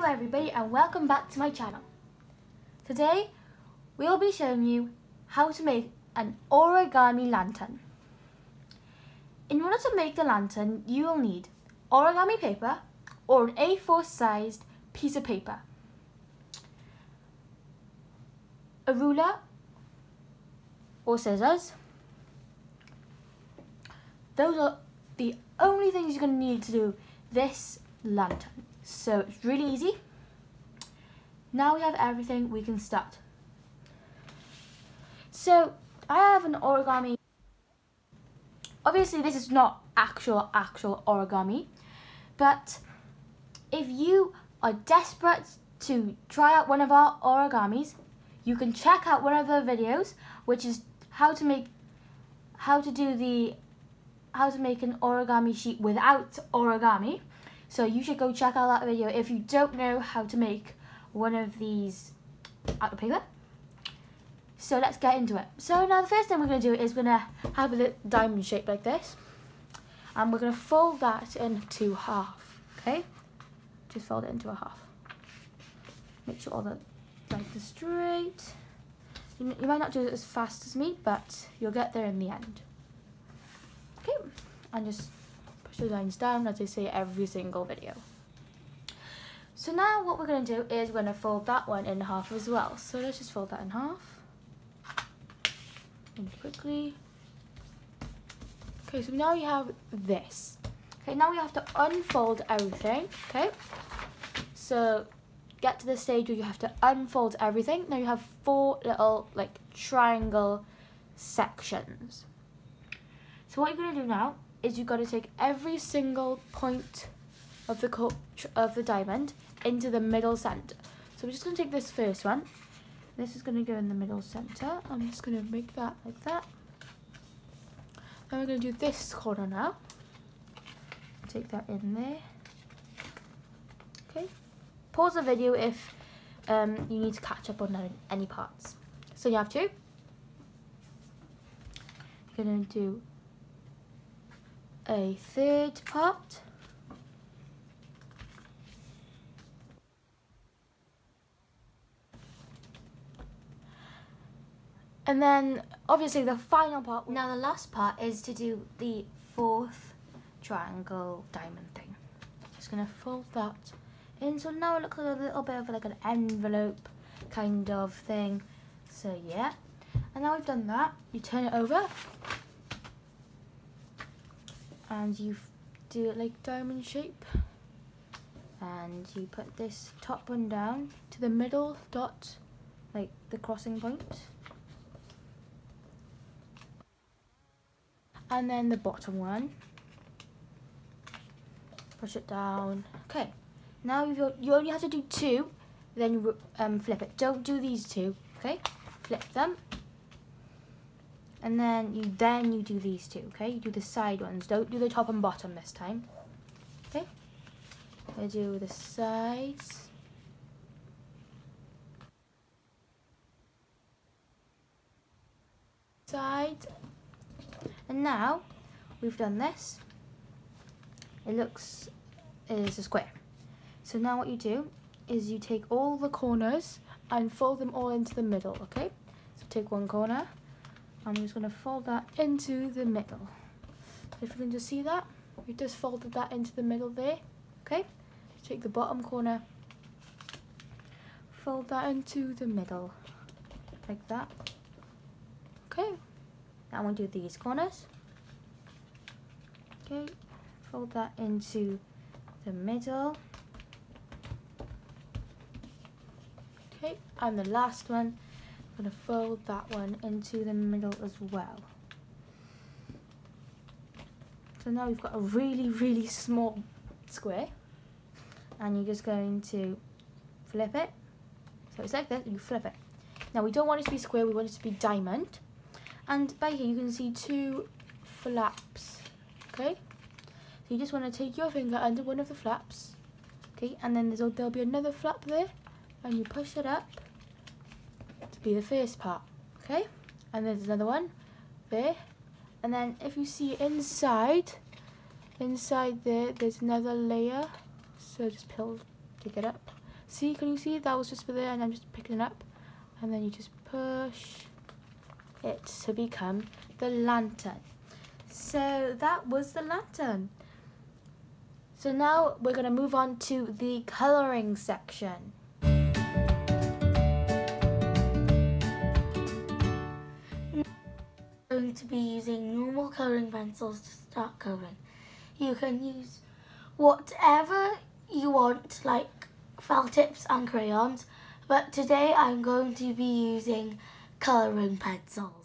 everybody and welcome back to my channel. Today we'll be showing you how to make an origami lantern. In order to make the lantern you will need origami paper or an A4 sized piece of paper, a ruler or scissors. Those are the only things you're going to need to do this lantern. So it's really easy. Now we have everything, we can start. So I have an origami. Obviously this is not actual origami, but if you are desperate to try out one of our origamis, you can check out one of the videos, which is how to make an origami sheet without origami. So you should go check out that video if you don't know how to make one of these out of paper. So let's get into it. So now the first thing we're going to do is we're going to have a little diamond shape like this. And we're going to fold that into half. Okay? Just fold it into a half. Make sure all the length is straight. You might not do it as fast as me, but you'll get there in the end. Okay? And just push the lines down as I say every single video. So now what we're going to do is we're going to fold that one in half as well. So let's just fold that in half. And quickly. Okay, so now you have this. Okay, now we have to unfold everything. Okay, so get to the stage where you have to unfold everything. Now you have 4 little like triangle sections. So what you're going to do now is you've got to take every single point of the diamond into the middle center. So we're just going to take this first one. This is going to go in the middle center. I'm just going to make that like that. Then we're going to do this corner now. Take that in there. Okay. Pause the video if you need to catch up on any parts. So you have to. You're going to do a third part. And then obviously the final part. Now the last part is to do the 4th triangle diamond thing. Just gonna fold that in. So now it looks like a little bit of like an envelope kind of thing. So yeah. And now we've done that, you turn it over. And you do it like diamond shape, and you put this top one down to the middle dot, like the crossing point, and then the bottom one, push it down. Okay, now you only have to do 2, then you flip it. Don't do these 2. Okay, flip them. And then you do these 2, okay? You do the side ones. Don't do the top and bottom this time. Okay? I do the sides. Sides. And now we've done this. It is a square. So now what you do is you take all the corners and fold them all into the middle, okay? So take one corner. I'm just going to fold that into the middle. If you can just see that, we just folded that into the middle there. Okay, take the bottom corner, fold that into the middle, like that. Okay, now we'll do these corners. Okay, fold that into the middle. Okay, and the last one. I'm going to fold that one into the middle as well. So now we've got a really small square, and you're just going to flip it. So it's like this, you flip it. Now we don't want it to be square, we want it to be diamond. And by here you can see 2 flaps, okay? So you just want to take your finger under one of the flaps, okay? And then there'll be another flap there, and you push it up. Be the first part, okay? And there's another one there, and then if you see inside there's another layer, so just pick it up. See, can you see? That was just for there, and I'm just picking it up. And then you just push it to become the lantern. So that was the lantern. So now we're going to move on to the colouring section. I'm going to be using normal colouring pencils to start colouring. You can use whatever you want, like felt tips and crayons, but today I'm going to be using colouring pencils.